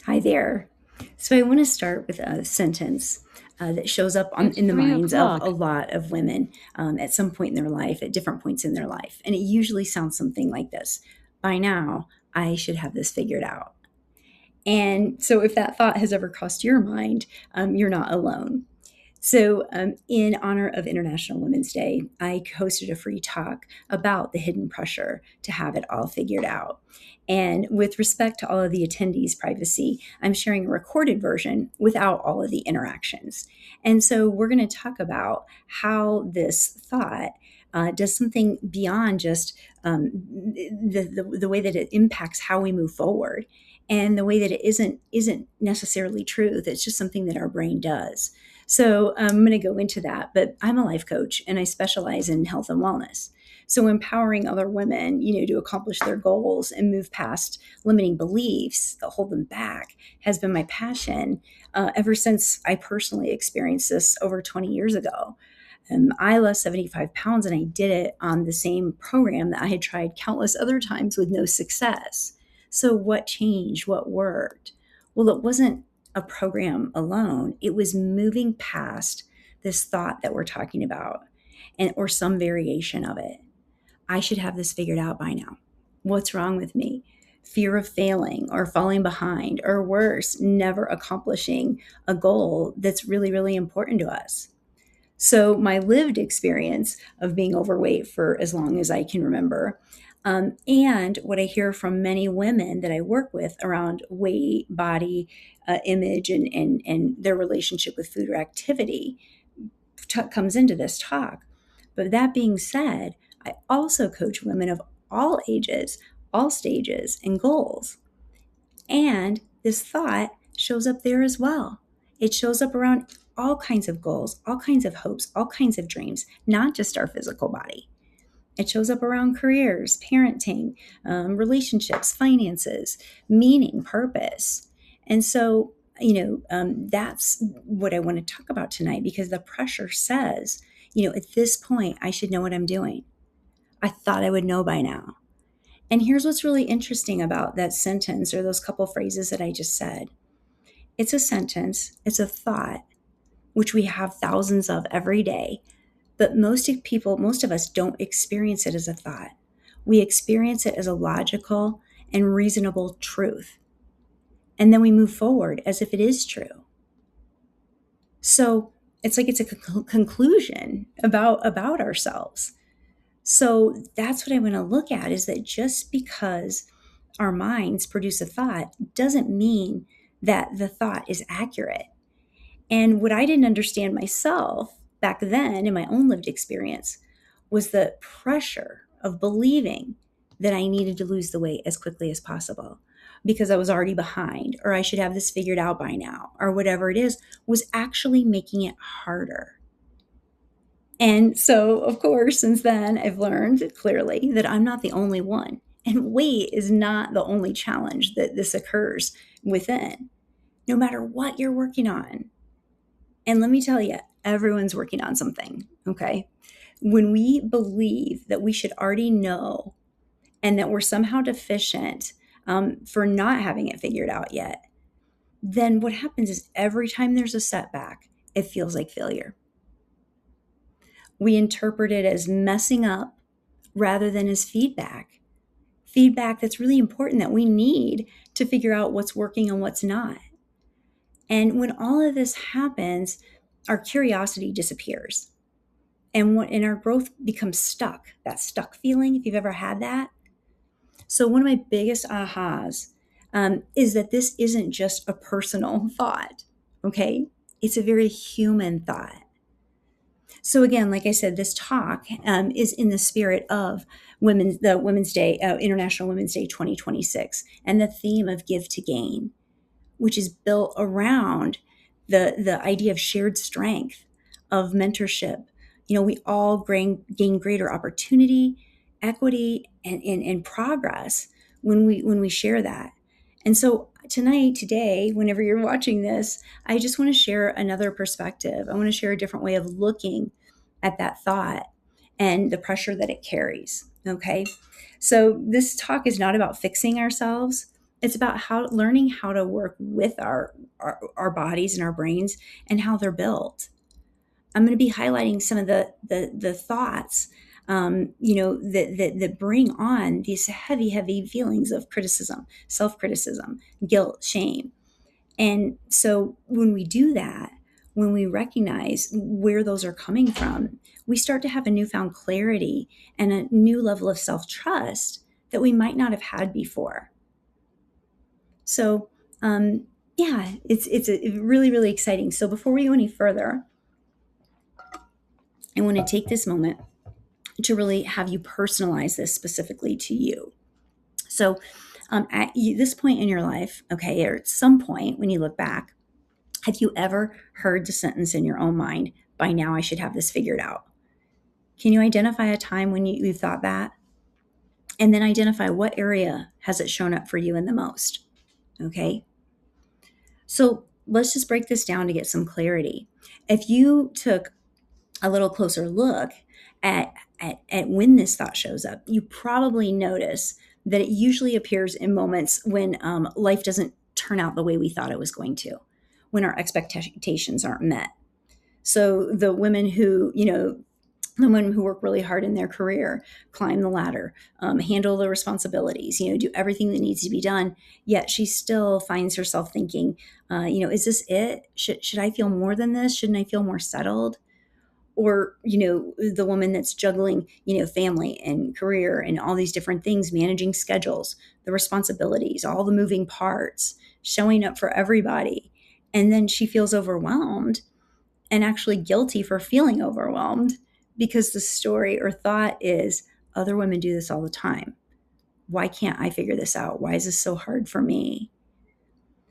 Hi there. So I want to start with a sentence that shows up It's in the three minds of a o'clock. lot of women at some point in their life, at different points in their life. And it usually sounds something like this: by now, I should have this figured out. And so if that thought has ever crossed your mind, you're not alone. So, in honor of International Women's Day, I hosted a free talk about the hidden pressure to have it all figured out. And with respect to all of the attendees' privacy, I'm sharing a recorded version without all of the interactions. And so, we're going to talk about how this thought does something beyond just the way that it impacts how we move forward, and the way that it isn't necessarily truth. It's just something that our brain does. So I'm going to go into that, but I'm a life coach and I specialize in health and wellness. So empowering other women, to accomplish their goals and move past limiting beliefs that hold them back has been my passion ever since I personally experienced this over 20 years ago. I lost 75 pounds and I did it on the same program that I had tried countless other times with no success. So, what changed? What worked? Well, it wasn't a program alone, it was moving past this thought that we're talking about and or some variation of it. I should have this figured out by now. What's wrong with me? Fear of failing or falling behind, or worse, never accomplishing a goal that's really, really important to us. So, my lived experience of being overweight for as long as I can remember, and what I hear from many women that I work with around weight, body image, and their relationship with food or activity comes into this talk. But that being said, I also coach women of all ages, all stages, and goals. And this thought shows up there as well. It shows up around all kinds of goals, all kinds of hopes, all kinds of dreams, not just our physical body. It shows up around careers, parenting, relationships, finances, meaning, purpose. And so, that's what I want to talk about tonight, because the pressure says, at this point, I should know what I'm doing. I thought I would know by now. And here's what's really interesting about that sentence or those couple phrases that I just said. It's a sentence, it's a thought, which we have thousands of every day. But most of us don't experience it as a thought. We experience it as a logical and reasonable truth. And then we move forward as if it is true. So it's like it's a conclusion about ourselves. So that's what I want to look at, is that just because our minds produce a thought doesn't mean that the thought is accurate. And what I didn't understand myself back then in my own lived experience was the pressure of believing that I needed to lose the weight as quickly as possible because I was already behind, or I should have this figured out by now, or whatever it is, was actually making it harder. And so, of course, since then, I've learned clearly that I'm not the only one. And weight is not the only challenge that this occurs within, no matter what you're working on. And let me tell you, everyone's working on something, okay? When we believe that we should already know and that we're somehow deficient for not having it figured out yet, then what happens is every time there's a setback, it feels like failure. We interpret it as messing up rather than as feedback. Feedback that's really important, that we need to figure out what's working and what's not. And when all of this happens, our curiosity disappears. And our growth becomes stuck, that stuck feeling, if you've ever had that. So one of my biggest ahas is that this isn't just a personal thought, okay? It's a very human thought. So again, like I said, this talk is in the spirit of the Women's Day, International Women's Day 2026, and the theme of Give to Gain, which is built around the idea of shared strength, of mentorship. We all gain greater opportunity, equity, and progress when we share that. And so today, whenever you're watching this, I just want to share another perspective. I want to share a different way of looking at that thought and the pressure that it carries. Okay. So this talk is not about fixing ourselves It's about learning how to work with our bodies and our brains and how they're built. I'm going to be highlighting some of the thoughts, that bring on these heavy feelings of criticism, self-criticism, guilt, shame. And so when we do that, when we recognize where those are coming from, we start to have a newfound clarity and a new level of self-trust that we might not have had before. So, yeah, it's a really exciting. So before we go any further, I want to take this moment to really have you personalize this specifically to you. So, this point in your life, okay, or at some point when you look back, have you ever heard the sentence in your own mind, by now I should have this figured out? Can you identify a time when you thought that? And then identify what area has it shown up for you in the most? Okay. So let's just break this down to get some clarity. If you took a little closer look at when this thought shows up, you probably notice that it usually appears in moments when life doesn't turn out the way we thought it was going to, when our expectations aren't met. So the women who work really hard in their career, climb the ladder, handle the responsibilities, do everything that needs to be done, yet she still finds herself thinking, is this it? Should I feel more than this? Shouldn't I feel more settled? Or the woman that's juggling family and career and all these different things, managing schedules, the responsibilities, all the moving parts, showing up for everybody, and then she feels overwhelmed and actually guilty for feeling overwhelmed because the story or thought is, other women do this all the time. Why can't I figure this out? Why is this so hard for me?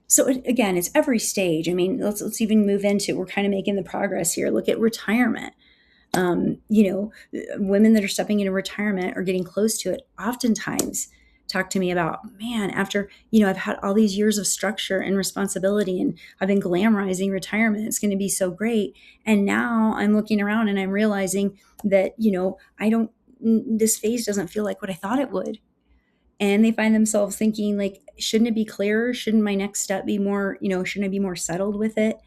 So again, it's every stage. I mean, let's even move into, we're kind of making the progress here. Look at retirement. Women that are stepping into retirement or getting close to it oftentimes talk to me about, man, after, I've had all these years of structure and responsibility and I've been glamorizing retirement. It's going to be so great. And now I'm looking around and I'm realizing that, this phase doesn't feel like what I thought it would. And they find themselves thinking, like, shouldn't it be clearer? Shouldn't my next step be more, shouldn't I be more settled with it?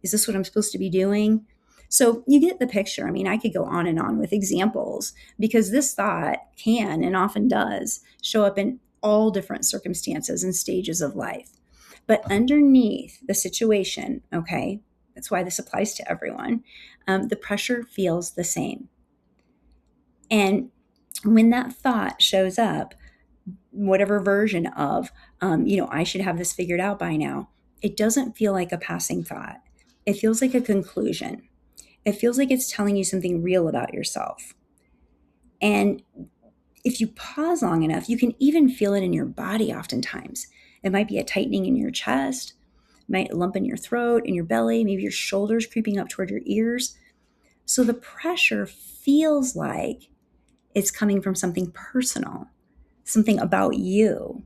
Is this what I'm supposed to be doing? So you get the picture. I mean, I could go on and on with examples because this thought can and often does show up in all different circumstances and stages of life. But underneath the situation, okay, that's why this applies to everyone, the pressure feels the same. And when that thought shows up, whatever version of, I should have this figured out by now, it doesn't feel like a passing thought. It feels like a conclusion. It feels like it's telling you something real about yourself. And if you pause long enough, you can even feel it in your body oftentimes. It might be a tightening in your chest, might lump in your throat, in your belly, maybe your shoulders creeping up toward your ears. So the pressure feels like it's coming from something personal, something about you.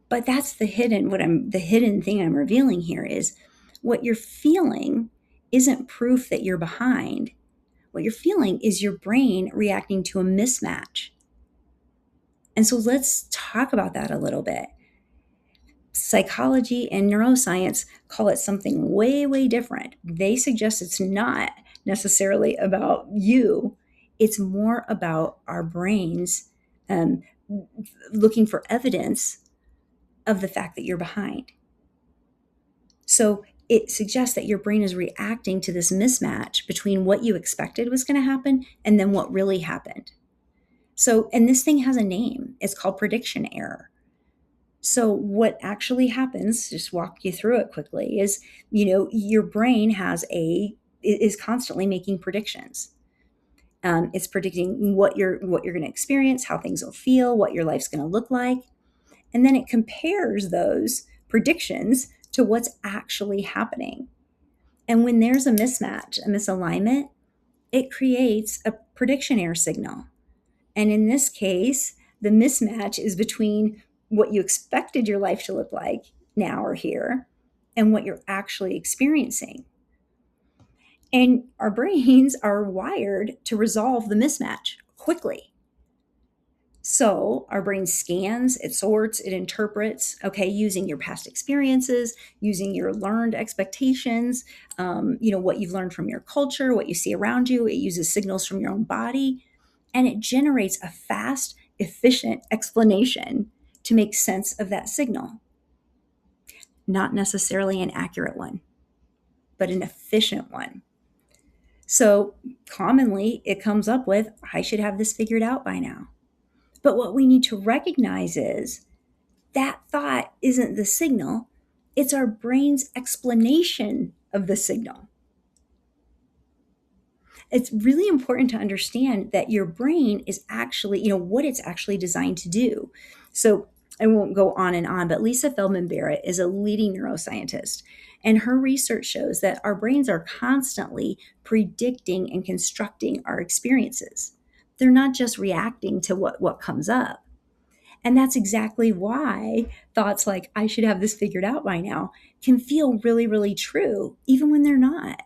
But that's the hidden thing I'm revealing here is what you're feeling isn't proof that you're behind. What you're feeling is your brain reacting to a mismatch. And so let's talk about that a little bit. Psychology and neuroscience call it something way different. They suggest it's not necessarily about you. It's more about our brains looking for evidence of the fact that you're behind. So it suggests that your brain is reacting to this mismatch between what you expected was going to happen and then what really happened. So, and this thing has a name. It's called prediction error. So what actually happens, just walk you through it quickly, is, your brain is constantly making predictions. It's predicting what you're going to experience, how things will feel, what your life's going to look like. And then it compares those predictions to what's actually happening. And when there's a mismatch, a misalignment, it creates a prediction error signal. And in this case, the mismatch is between what you expected your life to look like now or here and what you're actually experiencing. And our brains are wired to resolve the mismatch quickly. So our brain scans, it sorts, it interprets, okay, using your past experiences, using your learned expectations, what you've learned from your culture, what you see around you. It uses signals from your own body, and it generates a fast, efficient explanation to make sense of that signal. Not necessarily an accurate one, but an efficient one. So commonly it comes up with, I should have this figured out by now. But what we need to recognize is that thought isn't the signal, it's our brain's explanation of the signal. It's really important to understand that your brain is actually, what it's actually designed to do. So I won't go on and on, but Lisa Feldman Barrett is a leading neuroscientist. And her research shows that our brains are constantly predicting and constructing our experiences. They're not just reacting to what comes up. And that's exactly why thoughts like, I should have this figured out by now, can feel really, really true, even when they're not.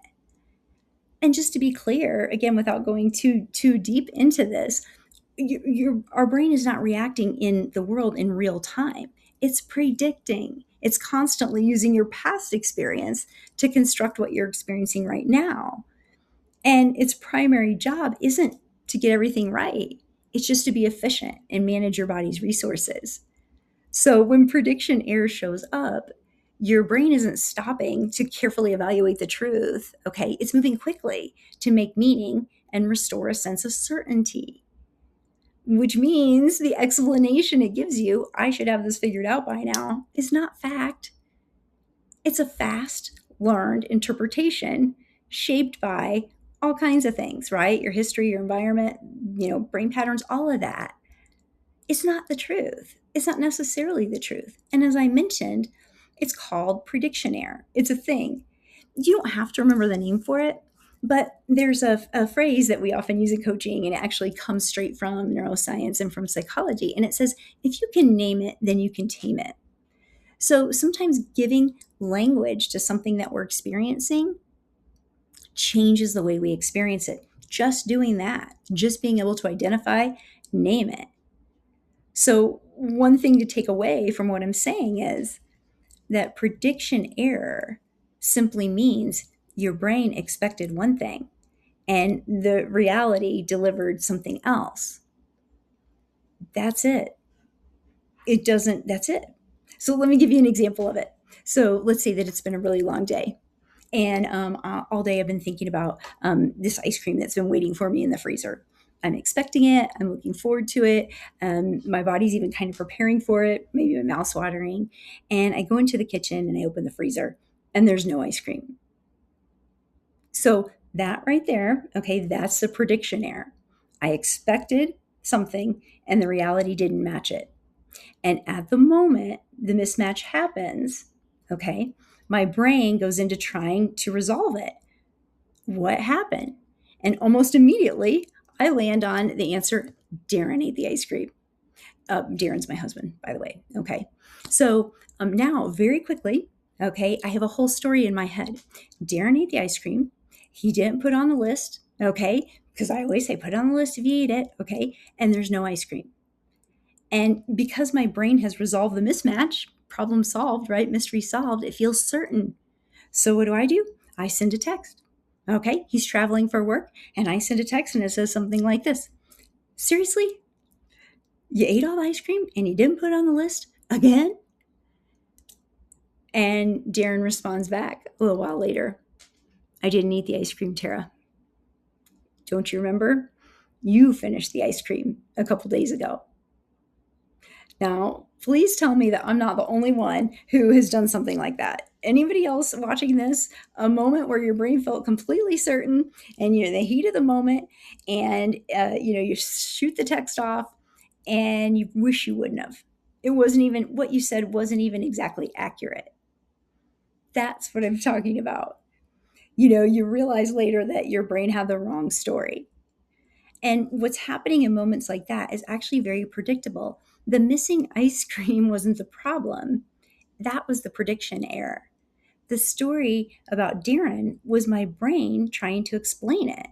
And just to be clear, again, without going too deep into this, our brain is not reacting in the world in real time. It's predicting. It's constantly using your past experience to construct what you're experiencing right now. And its primary job isn't to get everything right. It's just to be efficient and manage your body's resources. So when prediction error shows up, your brain isn't stopping to carefully evaluate the truth, okay? It's moving quickly to make meaning and restore a sense of certainty, which means the explanation it gives you, I should have this figured out by now, is not fact. It's a fast, learned interpretation shaped by all kinds of things, right? Your history, your environment, brain patterns, all of that. It's not the truth. It's not necessarily the truth. And as I mentioned, it's called prediction error. It's a thing. You don't have to remember the name for it, but there's a phrase that we often use in coaching, and it actually comes straight from neuroscience and from psychology. And it says, if you can name it, then you can tame it. So sometimes giving language to something that we're experiencing changes the way we experience it. Just doing that, just being able to identify, name it. So, one thing to take away from what I'm saying is that prediction error simply means your brain expected one thing and the reality delivered something else. That's it. That's it. So, let me give you an example of it. So, let's say that it's been a really long day. And all day I've been thinking about this ice cream that's been waiting for me in the freezer. I'm expecting it. I'm looking forward to it. My body's even kind of preparing for it. Maybe my mouth's watering. And I go into the kitchen and I open the freezer and there's no ice cream. So that right there, okay, that's the prediction error. I expected something and the reality didn't match it. And at the moment the mismatch happens, okay, my brain goes into trying to resolve it. What happened? And almost immediately, I land on the answer, Darren ate the ice cream. Darren's my husband, by the way. Okay. So now, very quickly, okay, I have a whole story in my head. Darren ate the ice cream. He didn't put on the list, okay, because I always say put on the list if you eat it, okay, and there's no ice cream. And because my brain has resolved the mismatch, problem solved, right? Mystery solved, it feels certain. So what do? I send a text. Okay, he's traveling for work, and I send a text and it says something like this. Seriously? You ate all the ice cream and you didn't put it on the list again? And Darren responds back a little while later. I didn't eat the ice cream, Tara. Don't you remember? You finished the ice cream a couple days ago. Now, please tell me that I'm not the only one who has done something like that. Anybody else watching this, a moment where your brain felt completely certain and the heat of the moment, and you shoot the text off and you wish you wouldn't have. It wasn't even, what you said wasn't even exactly accurate. That's what I'm talking about. You realize later that your brain had the wrong story. And what's happening in moments like that is actually very predictable. The missing ice cream wasn't the problem. That was the prediction error. The story about Darren was my brain trying to explain it.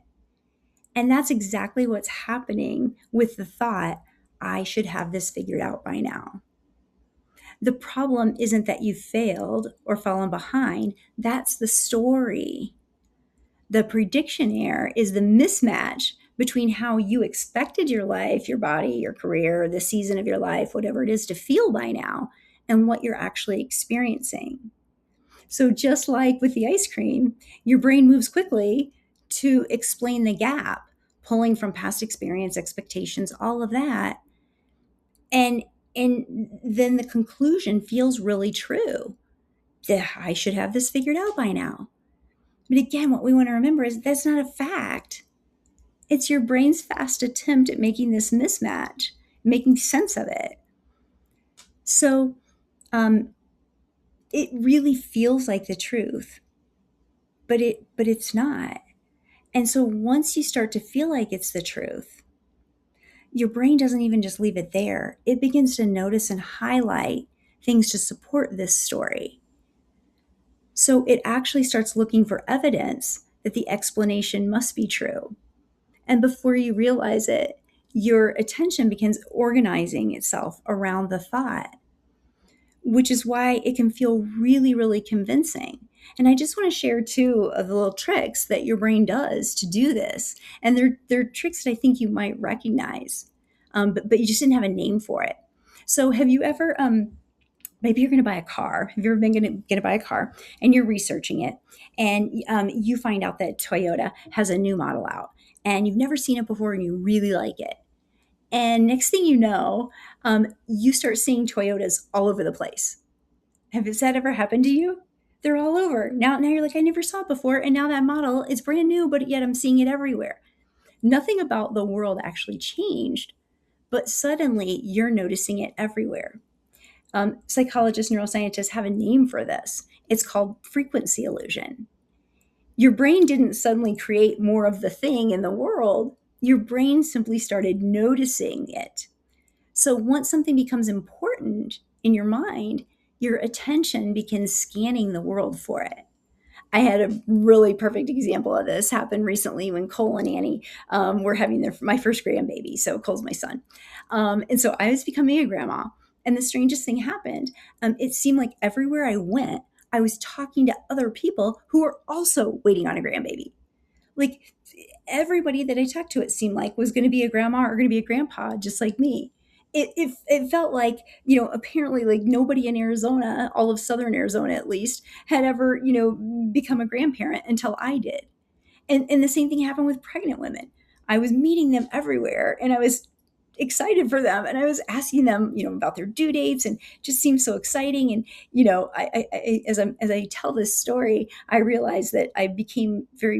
And that's exactly what's happening with the thought, I should have this figured out by now. The problem isn't that you failed or fallen behind. That's the story. The prediction error is the mismatch between how you expected your life, your body, your career, the season of your life, whatever it is, to feel by now, and what you're actually experiencing. So, just like with the ice cream, your brain moves quickly to explain the gap, pulling from past experience, expectations, all of that. And then the conclusion feels really true. That I should have this figured out by now. But again, what we want to remember is that's not a fact. It's your brain's fast attempt at making this mismatch, making sense of it. So um, it really feels like the truth, but it's not. And so once you start to feel like it's the truth, your brain doesn't even just leave it there. It begins to notice and highlight things to support this story. So it actually starts looking for evidence that the explanation must be true. And before you realize it, your attention begins organizing itself around the thought, which is why it can feel really, really convincing. And I just want to share two of the little tricks that your brain does to do this. And they're tricks that I think you might recognize, but you just didn't have a name for it. So have you ever, maybe you're going to buy a car. Have you ever been going to buy a car and you're researching it and you find out that Toyota has a new model out and you've never seen it before and you really like it. And next thing you know, you start seeing Toyotas all over the place. Has that ever happened to you? They're all over. Now you're like, I never saw it before. And now that model is brand new, but yet I'm seeing it everywhere. Nothing about the world actually changed, but suddenly you're noticing it everywhere. Psychologists, neuroscientists have a name for this. It's called frequency illusion. Your brain didn't suddenly create more of the thing in the world. Your brain simply started noticing it. So once something becomes important in your mind, your attention begins scanning the world for it. I had a really perfect example of this happen recently when Cole and Annie were having my first grandbaby. So Cole's my son. And so I was becoming a grandma. And the strangest thing happened. It seemed like everywhere I went, I was talking to other people who were also waiting on a grandbaby. Like everybody that I talked to, it seemed like was going to be a grandma or going to be a grandpa, just like me. It felt like, apparently like nobody in Arizona, all of Southern Arizona at least, had ever, become a grandparent until I did. And the same thing happened with pregnant women. I was meeting them everywhere and I was excited for them and I was asking them, about their due dates and just seemed so exciting. And, as I tell this story, I realized that I became very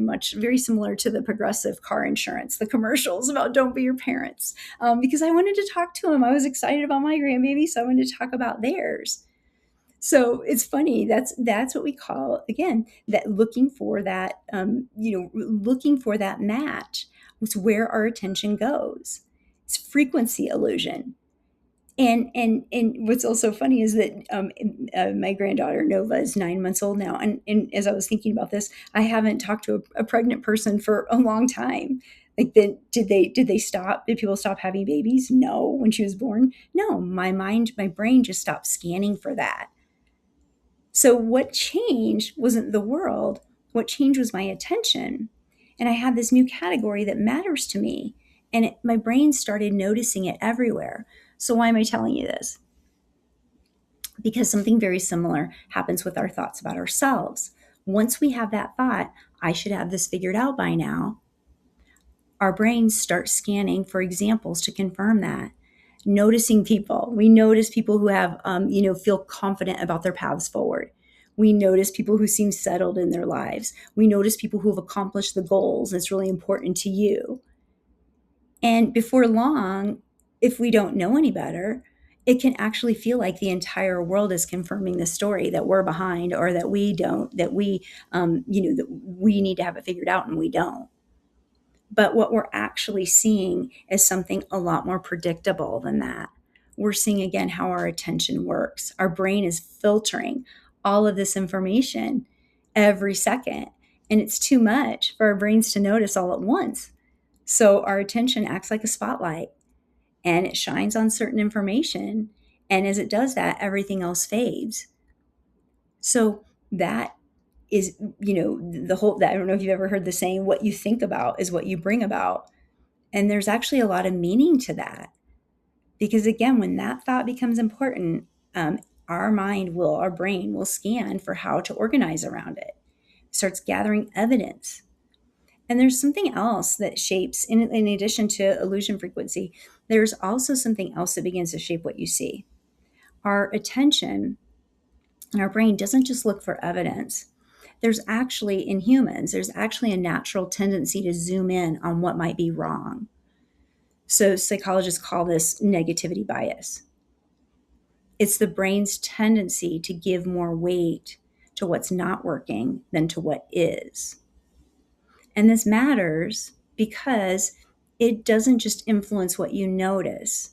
similar to the Progressive car insurance, the commercials about don't be your parents, because I wanted to talk to them. I was excited about my grandbaby, so I wanted to talk about theirs. So it's funny. That's what we call, again, that looking for that, looking for that match. It's where our attention goes. It's frequency illusion. And what's also funny is that my granddaughter Nova is 9 months old now, and as I was thinking about this, I haven't talked to a pregnant person for a long time. Like, then did they stop? Did people stop having babies? No, when she was born. No, my brain just stopped scanning for that. So what changed wasn't the world. What changed was my attention. And I had this new category that matters to me. And my brain started noticing it everywhere. So why am I telling you this? Because something very similar happens with our thoughts about ourselves. Once we have that thought, I should have this figured out by now, our brains start scanning for examples to confirm that. Noticing people. We notice people who have, feel confident about their paths forward. We notice people who seem settled in their lives. We notice people who have accomplished the goals that's really important to you. And before long, if we don't know any better, it can actually feel like the entire world is confirming the story that we're behind, or that we don't, that that we need to have it figured out and we don't. But what we're actually seeing is something a lot more predictable than that. We're seeing, again, how our attention works. Our brain is filtering all of this information every second, and it's too much for our brains to notice all at once. So our attention acts like a spotlight. and it shines on certain information. And as it does that, everything else fades. So that is, the whole, that, I don't know if you've ever heard the saying, what you think about is what you bring about. And there's actually a lot of meaning to that. Because again, when that thought becomes important, our brain will scan for how to organize around it, starts gathering evidence. And there's something else that shapes, in addition to illusion frequency, there's also something else that begins to shape what you see. Our attention and our brain doesn't just look for evidence. There's actually, in humans, there's actually a natural tendency to zoom in on what might be wrong. So psychologists call this negativity bias. It's the brain's tendency to give more weight to what's not working than to what is. And this matters because it doesn't just influence what you notice,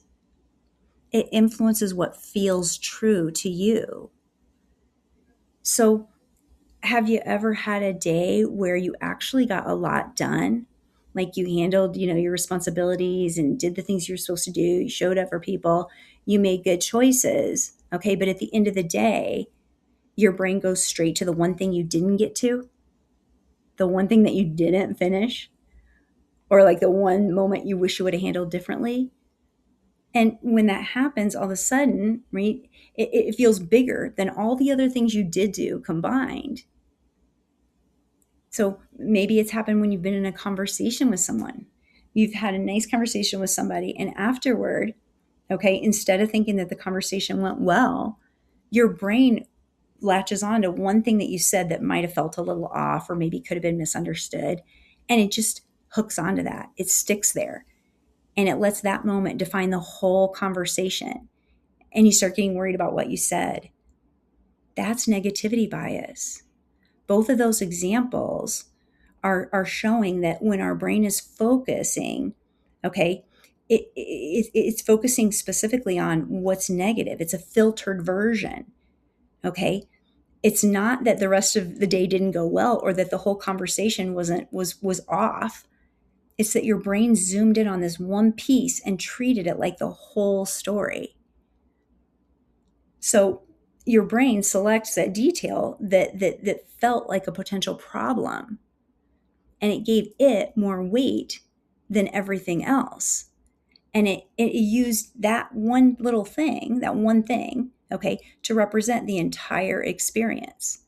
it influences what feels true to you. So, have you ever had a day where you actually got a lot done? Like you handled, your responsibilities and did the things you're supposed to do, you showed up for people, you made good choices, okay? But at the end of the day, your brain goes straight to the one thing you didn't get to, the one thing that you didn't finish, or like the one moment you wish you would have handled differently. And when that happens, all of a sudden, right, it feels bigger than all the other things you did do combined. So maybe it's happened when you've been in a conversation with someone. You've had a nice conversation with somebody, and afterward, okay, instead of thinking that the conversation went well, your brain latches on to one thing that you said that might have felt a little off or maybe could have been misunderstood. And it just hooks onto that. It sticks there. And it lets that moment define the whole conversation. And you start getting worried about what you said. That's negativity bias. Both of those examples are showing that when our brain is focusing, okay, it's focusing specifically on what's negative. It's a filtered version, okay? It's not that the rest of the day didn't go well or that the whole conversation was off. It's that your brain zoomed in on this one piece and treated it like the whole story. So your brain selects that detail that felt like a potential problem, and it gave it more weight than everything else. And it used that one little thing, okay, to represent the entire experience.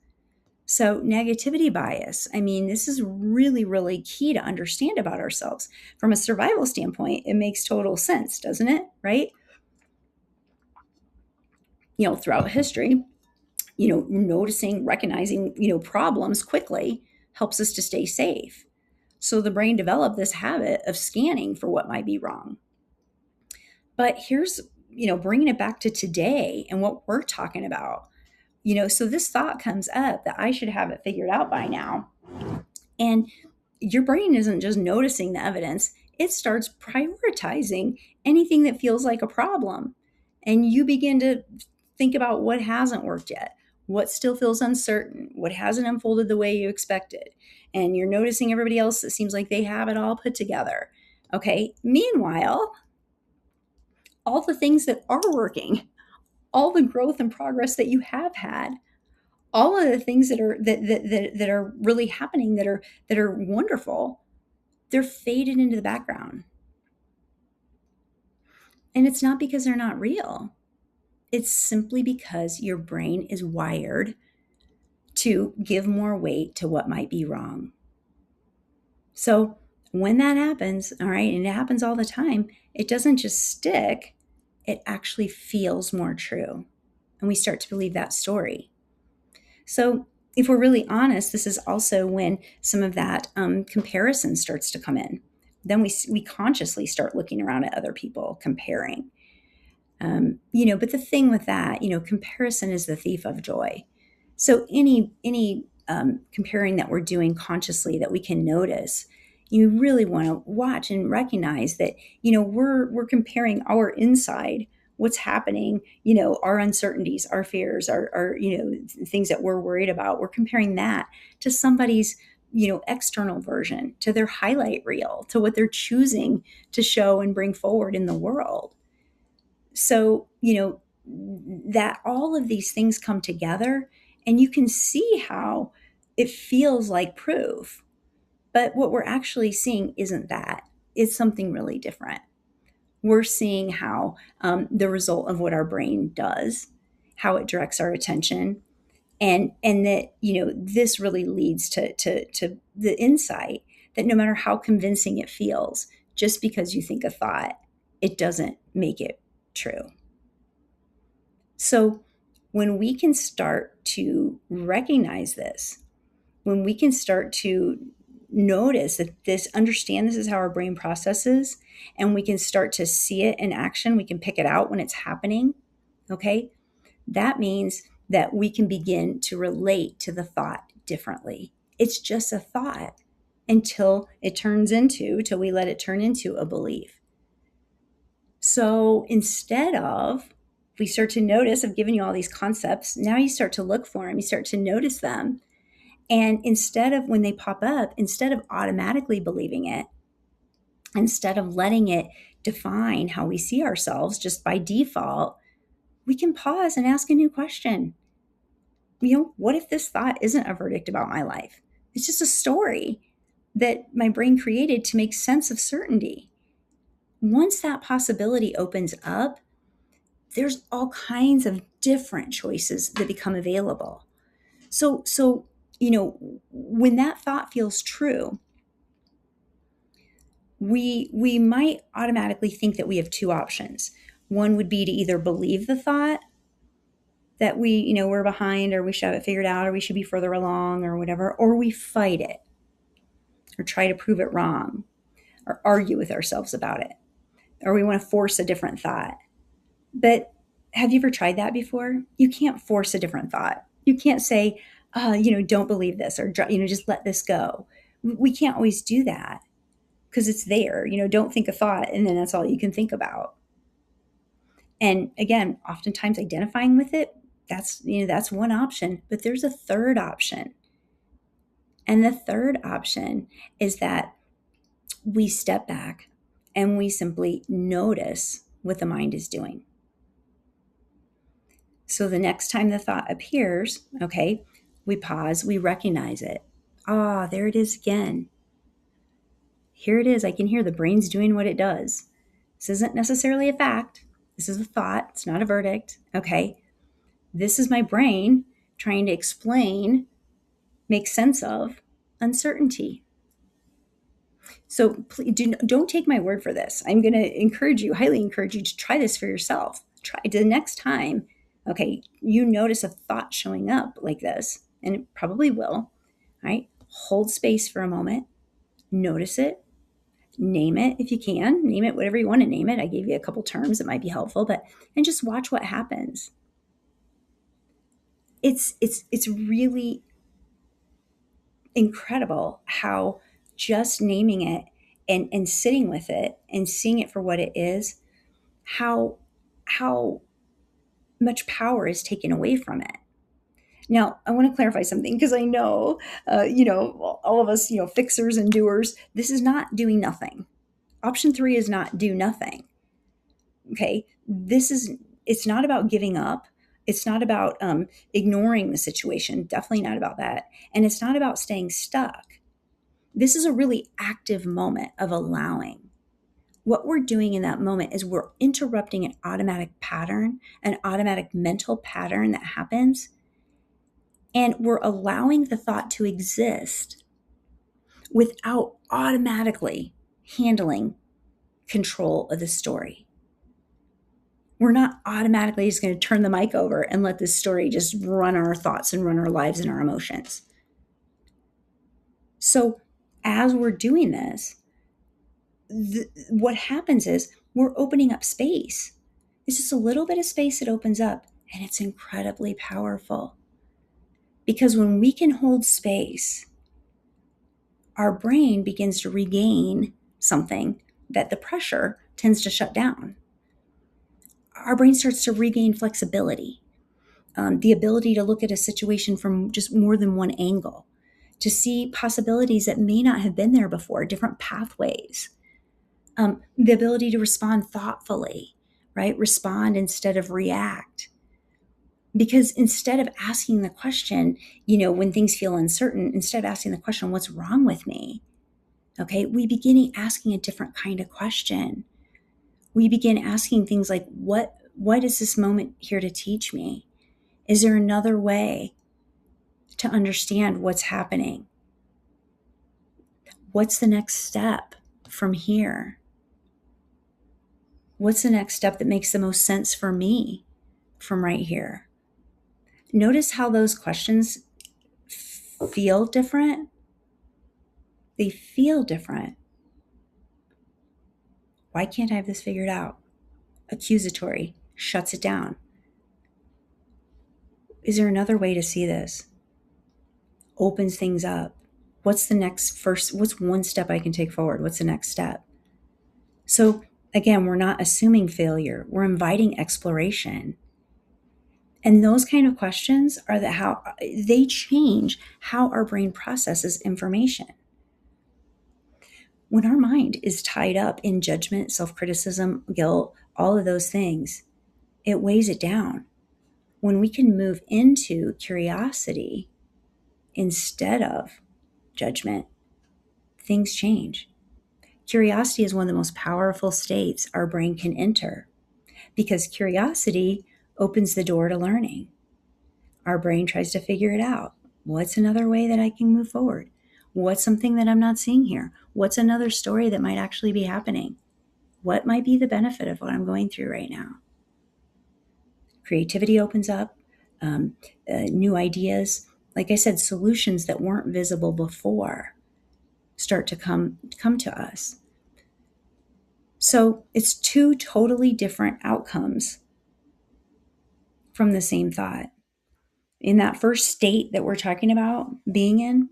So, negativity bias, I mean, this is really, really key to understand about ourselves. From a survival standpoint, it makes total sense, doesn't it? Right? Throughout history, noticing, recognizing, problems quickly helps us to stay safe. So the brain developed this habit of scanning for what might be wrong. But here's, bringing it back to today and what we're talking about. So this thought comes up that I should have it figured out by now. And your brain isn't just noticing the evidence, it starts prioritizing anything that feels like a problem. And you begin to think about what hasn't worked yet, what still feels uncertain, what hasn't unfolded the way you expected. And you're noticing everybody else that seems like they have it all put together. Okay. Meanwhile, all the things that are working, all the growth and progress that you have had, all of the things that are really happening, that are wonderful, they're faded into the background. And it's not because they're not real. It's simply because your brain is wired to give more weight to what might be wrong. So when that happens, all right, and it happens all the time, it doesn't just stick, it actually feels more true. And we start to believe that story. So if we're really honest, this is also when some of that comparison starts to come in. Then we consciously start looking around at other people, comparing. But the thing with that, comparison is the thief of joy. So any comparing that we're doing consciously that we can notice, you really want to watch and recognize that, we're comparing our inside, what's happening, our uncertainties, our fears, our things that we're worried about. We're comparing that to somebody's external version, to their highlight reel, to what they're choosing to show and bring forward in the world. So, that all of these things come together, and you can see how it feels like proof. But what we're actually seeing isn't that. It's something really different. We're seeing how the result of what our brain does, how it directs our attention, and that this really leads to the insight that no matter how convincing it feels, just because you think a thought, it doesn't make it true. So when we can start to recognize this, when we can start to notice that understand this is how our brain processes, and we can start to see it in action, we can pick it out when it's happening, okay? That means that we can begin to relate to the thought differently. It's just a thought till we let it turn into a belief. So instead of, we start to notice, I've given you all these concepts, now you start to look for them, you start to notice them. And instead of, when they pop up, instead of automatically believing it, instead of letting it define how we see ourselves just by default, we can pause and ask a new question. What if this thought isn't a verdict about my life? It's just a story that my brain created to make sense of certainty. Once that possibility opens up, there's all kinds of different choices that become available. So when that thought feels true, we might automatically think that we have two options. One would be to either believe the thought that we're behind, or we should have it figured out, or we should be further along, or whatever, or we fight it, or try to prove it wrong, or argue with ourselves about it, or we want to force a different thought. But have you ever tried that before? You can't force a different thought. You can't say, don't believe this, or just let this go. We can't always do that because it's there. Don't think a thought, and then that's all you can think about. And again, oftentimes identifying with it, that's one option, but there's a third option. And the third option is that we step back and we simply notice what the mind is doing. So the next time the thought appears, okay, we pause, we recognize it. There it is again. Here it is. I can hear the brain's doing what it does. This isn't necessarily a fact. This is a thought. It's not a verdict. Okay. This is my brain trying to explain, make sense of uncertainty. So please don't take my word for this. I'm going to highly encourage you to try this for yourself. Try the next time, okay, you notice a thought showing up like this, and it probably will, right? Hold space for a moment, notice it, name it if you can, name it whatever you want to name it. I gave you a couple terms that might be helpful, and just watch what happens. It's really incredible how just naming it and sitting with it and seeing it for what it is, how much power is taken away from it. Now, I want to clarify something, because I know, all of us, fixers and doers, this is not doing nothing. Option 3 is not do nothing. Okay. It's not about giving up. It's not about ignoring the situation. Definitely not about that. And it's not about staying stuck. This is a really active moment of allowing. What we're doing in that moment is we're interrupting an automatic pattern, an automatic mental pattern that happens, and we're allowing the thought to exist without automatically handling control of the story. We're not automatically just going to turn the mic over and let this story just run our thoughts and run our lives and our emotions. So as we're doing this, what happens is we're opening up space. It's just a little bit of space that opens up, and it's incredibly powerful. Because when we can hold space, our brain begins to regain something that the pressure tends to shut down. Our brain starts to regain flexibility, the ability to look at a situation from just more than one angle, to see possibilities that may not have been there before, different pathways, the ability to respond thoughtfully, right? Respond instead of react. Because instead of asking the question, when things feel uncertain, instead of asking the question, what's wrong with me? Okay, we begin asking a different kind of question. We begin asking things like, what is this moment here to teach me? Is there another way to understand what's happening? What's the next step from here? What's the next step that makes the most sense for me from right here? Notice how those questions feel different. They feel different. Why can't I have this figured out? Accusatory, shuts it down. Is there another way to see this? Opens things up. What's one step I can take forward? What's the next step? So again, we're not assuming failure. We're inviting exploration. And those kind of questions are how they change how our brain processes information. When our mind is tied up in judgment, self-criticism, guilt, all of those things, it weighs it down. When we can move into curiosity instead of judgment, things change. Curiosity is one of the most powerful states our brain can enter because curiosity opens the door to learning. Our brain tries to figure it out. What's another way that I can move forward? What's something that I'm not seeing here? What's another story that might actually be happening? What might be the benefit of what I'm going through right now? Creativity opens up, new ideas. Like I said, solutions that weren't visible before start to come to us. So it's two totally different outcomes from the same thought. In that first state that we're talking about being in,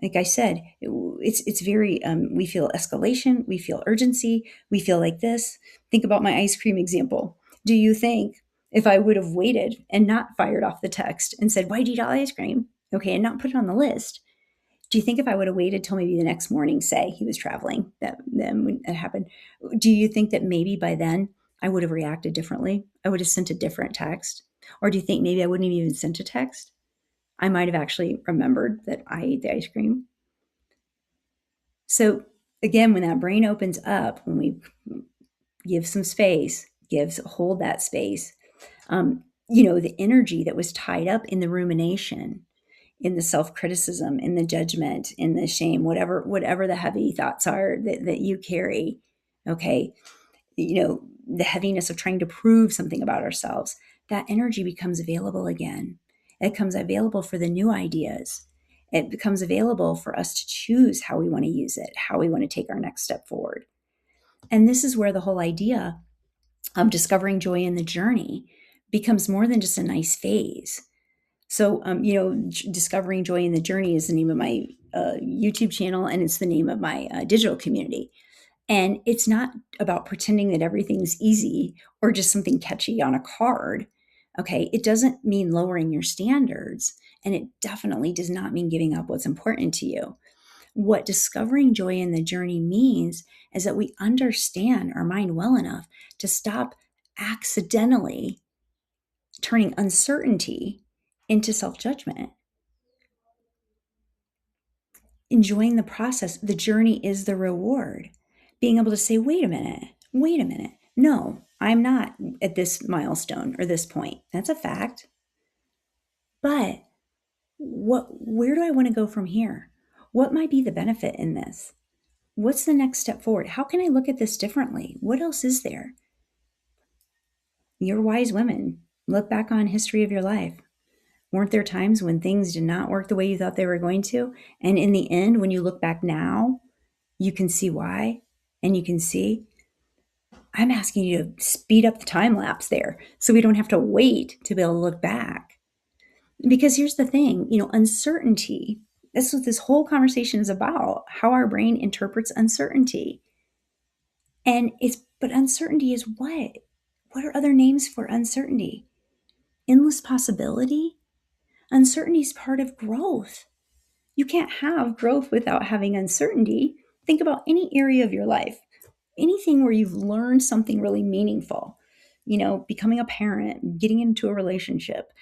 like I said, it's very, we feel escalation, we feel urgency, we feel like this. Think about my ice cream example. Do you think if I would have waited and not fired off the text and said, why'd you eat all ice cream? Okay, and not put it on the list. Do you think if I would have waited till maybe the next morning, say he was traveling, that then when it happened, do you think that maybe by then I would have reacted differently? I would have sent a different text? Or do you think maybe I wouldn't have even sent a text? I might have actually remembered that I ate the ice cream. So again, when that brain opens up, when we give some space, hold that space, the energy that was tied up in the rumination, in the self-criticism, in the judgment, in the shame, whatever the heavy thoughts are that you carry, okay, the heaviness of trying to prove something about ourselves, that energy becomes available again. It becomes available for the new ideas. It becomes available for us to choose how we want to use it, how we want to take our next step forward. And this is where the whole idea of discovering joy in the journey becomes more than just a nice phase. So, discovering joy in the journey is the name of my YouTube channel, and it's the name of my digital community. And it's not about pretending that everything's easy or just something catchy on a card. Okay. It doesn't mean lowering your standards. And it definitely does not mean giving up what's important to you. What discovering joy in the journey means is that we understand our mind well enough to stop accidentally turning uncertainty into self-judgment. Enjoying the process, the journey is the reward. Being able to say, wait a minute. No, I'm not at this milestone or this point. That's a fact. But where do I want to go from here? What might be the benefit in this? What's the next step forward? How can I look at this differently? What else is there? You're wise women. Look back on history of your life. Weren't there times when things did not work the way you thought they were going to? And in the end, when you look back now, you can see why. And you can see, I'm asking you to speed up the time lapse there so we don't have to wait to be able to look back. Because here's the thing, uncertainty, that's what this whole conversation is about, how our brain interprets uncertainty. But uncertainty is what? What are other names for uncertainty? Endless possibility? Uncertainty is part of growth. You can't have growth without having uncertainty. Think about any area of your life, anything where you've learned something really meaningful, becoming a parent, getting into a relationship,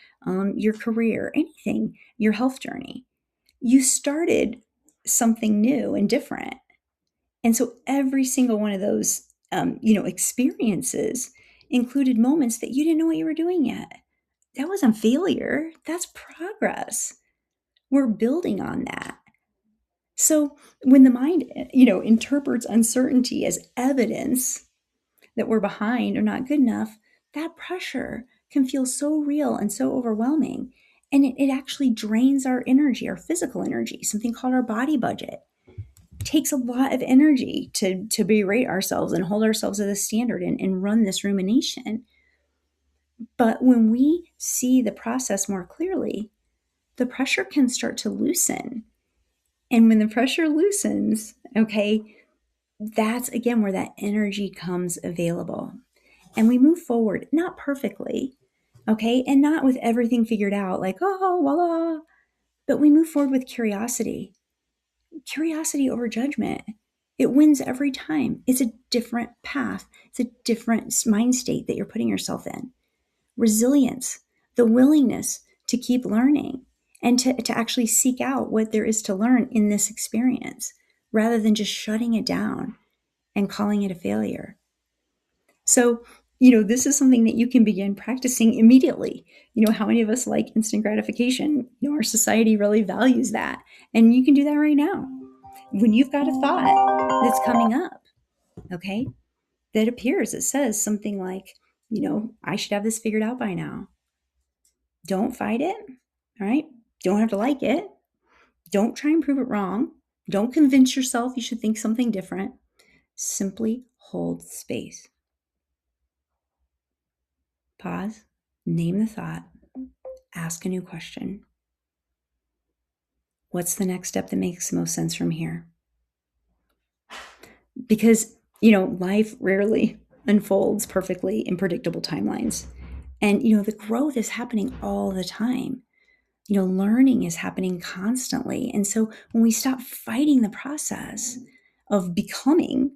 your career, anything, your health journey. You started something new and different. And so every single one of those, experiences included moments that you didn't know what you were doing yet. That wasn't failure. That's progress. We're building on that. So when the mind, interprets uncertainty as evidence that we're behind or not good enough, that pressure can feel so real and so overwhelming. And it actually drains our energy, our physical energy, something called our body budget. It takes a lot of energy to berate ourselves and hold ourselves to the standard and run this rumination. But when we see the process more clearly, the pressure can start to loosen. And when the pressure loosens, okay, that's again where that energy comes available. And we move forward, not perfectly, okay, and not with everything figured out, like, oh, voila, but we move forward with curiosity over judgment. It wins every time. It's a different path, it's a different mind state that you're putting yourself in. Resilience, the willingness to keep learning and to actually seek out what there is to learn in this experience rather than just shutting it down and calling it a failure. So, this is something that you can begin practicing immediately. How many of us like instant gratification? Our society really values that. And you can do that right now. When you've got a thought that's coming up, okay, that appears, it says something like, I should have this figured out by now. Don't fight it. All right. Don't have to like it. Don't try and prove it wrong. Don't convince yourself you should think something different. Simply hold space. Pause, name the thought, ask a new question. What's the next step that makes the most sense from here? Because, life rarely unfolds perfectly in predictable timelines. And, the growth is happening all the time. Learning is happening constantly. And so when we stop fighting the process of becoming,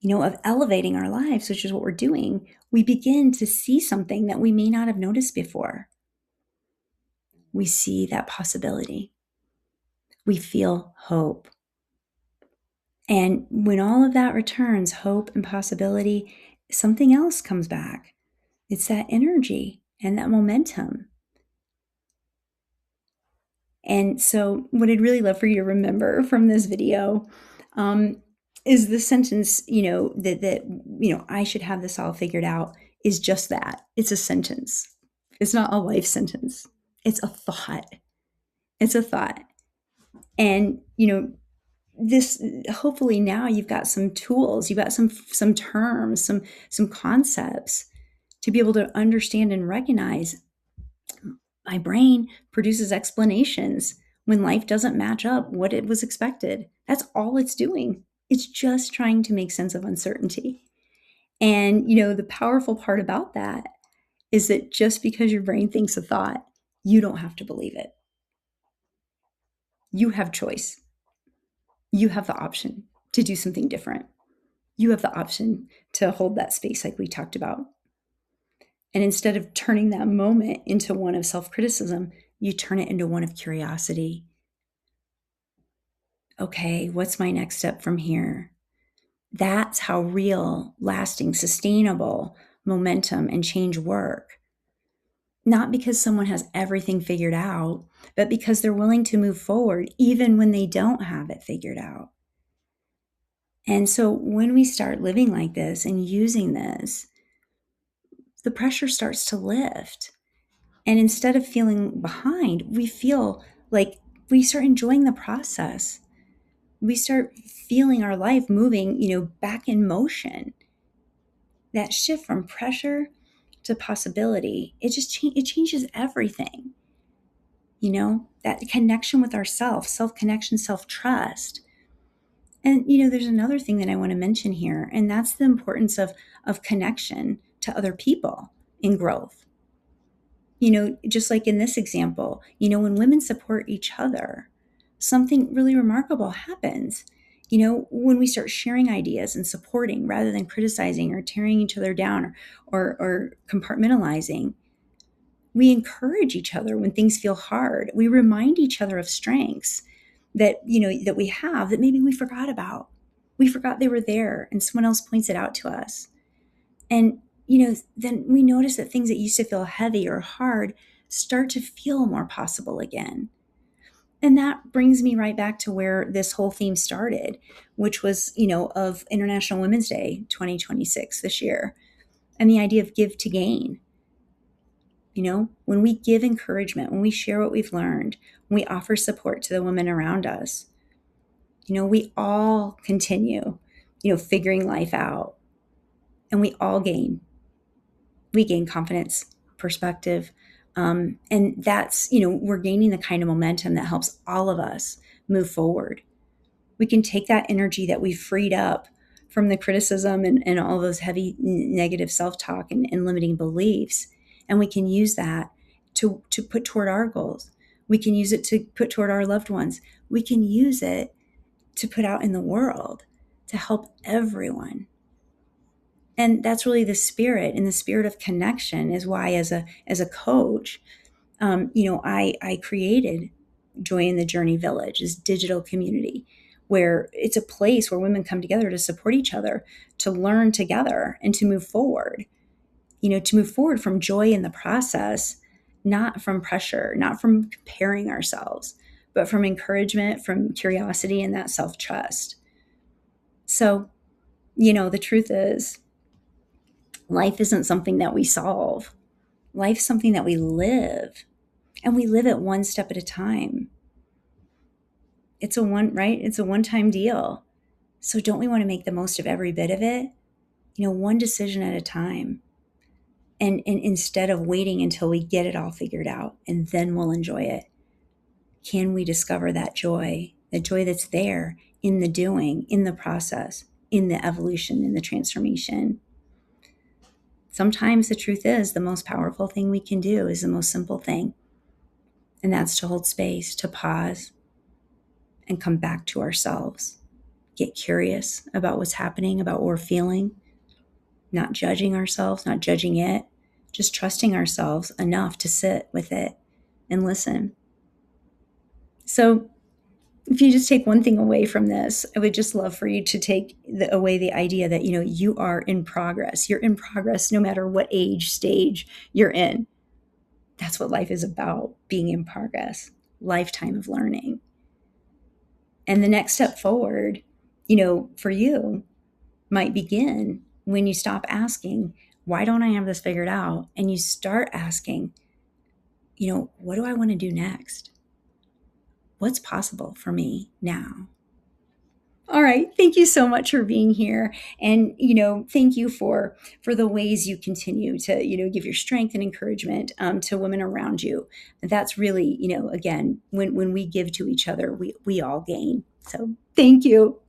of elevating our lives, which is what we're doing, we begin to see something that we may not have noticed before. We see that possibility. We feel hope. And when all of that returns, hope and possibility, something else comes back. It's that energy and that momentum. And so what I'd really love for you to remember from this video is the sentence, that I should have this all figured out is just that. It's a sentence. It's not a life sentence. It's a thought. It's a thought. And, this, hopefully now you've got some tools, you've got some terms, some concepts to be able to understand and recognize. My brain produces explanations when life doesn't match up what it was expected. That's all it's doing. It's just trying to make sense of uncertainty. And, the powerful part about that is that just because your brain thinks a thought, you don't have to believe it. You have choice. You have the option to do something different. You have the option to hold that space like we talked about. And instead of turning that moment into one of self-criticism, you turn it into one of curiosity. Okay, what's my next step from here? That's how real, lasting, sustainable momentum and change work. Not because someone has everything figured out, but because they're willing to move forward even when they don't have it figured out. And so when we start living like this and using this, the pressure starts to lift. And instead of feeling behind, we feel like we start enjoying the process. We start feeling our life moving, back in motion. That shift from pressure to possibility, it changes everything. That connection with ourself, self-connection, self-trust. And, there's another thing that I want to mention here, and that's the importance of connection to other people in growth. Just like in this example, when women support each other, something really remarkable happens. When we start sharing ideas and supporting rather than criticizing or tearing each other down or compartmentalizing, we encourage each other when things feel hard. We remind each other of strengths that we have that maybe we forgot about. We forgot they were there and someone else points it out to us. And, then we notice that things that used to feel heavy or hard start to feel more possible again. And that brings me right back to where this whole theme started, which was, of International Women's Day 2026 this year, and the idea of give to gain. When we give encouragement, when we share what we've learned, when we offer support to the women around us, we all continue, figuring life out, and we all gain. We gain confidence, perspective, and that's, we're gaining the kind of momentum that helps all of us move forward. We can take that energy that we've freed up from the criticism and all those heavy negative self-talk and limiting beliefs, and we can use that to put toward our goals. We can use it to put toward our loved ones. We can use it to put out in the world to help everyone. And that's really the spirit, and the spirit of connection is why as a coach, I created Joy in the Journey Village, this digital community where it's a place where women come together to support each other, to learn together, and to move forward. To move forward from joy in the process, not from pressure, not from comparing ourselves, but from encouragement, from curiosity, and that self-trust. So, the truth is, life isn't something that we solve. Life's something that we live, and we live it one step at a time. It's a one-time deal. So don't we want to make the most of every bit of it? One decision at a time. And instead of waiting until we get it all figured out and then we'll enjoy it, can we discover that joy that's there in the doing, in the process, in the evolution, in the transformation? Sometimes the truth is the most powerful thing we can do is the most simple thing. And that's to hold space, to pause, and come back to ourselves. Get curious about what's happening, about what we're feeling, not judging ourselves, not judging it, just trusting ourselves enough to sit with it and listen. So if you just take one thing away from this, I would just love for you to take away the idea that, you are in progress. You're in progress no matter what age, stage you're in. That's what life is about, being in progress, lifetime of learning. And the next step forward, for you might begin when you stop asking, why don't I have this figured out? And you start asking, what do I want to do next? What's possible for me now? All right. Thank you so much for being here. And, thank you for the ways you continue to, give your strength and encouragement to women around you. That's really, again, when we give to each other, we all gain. So thank you.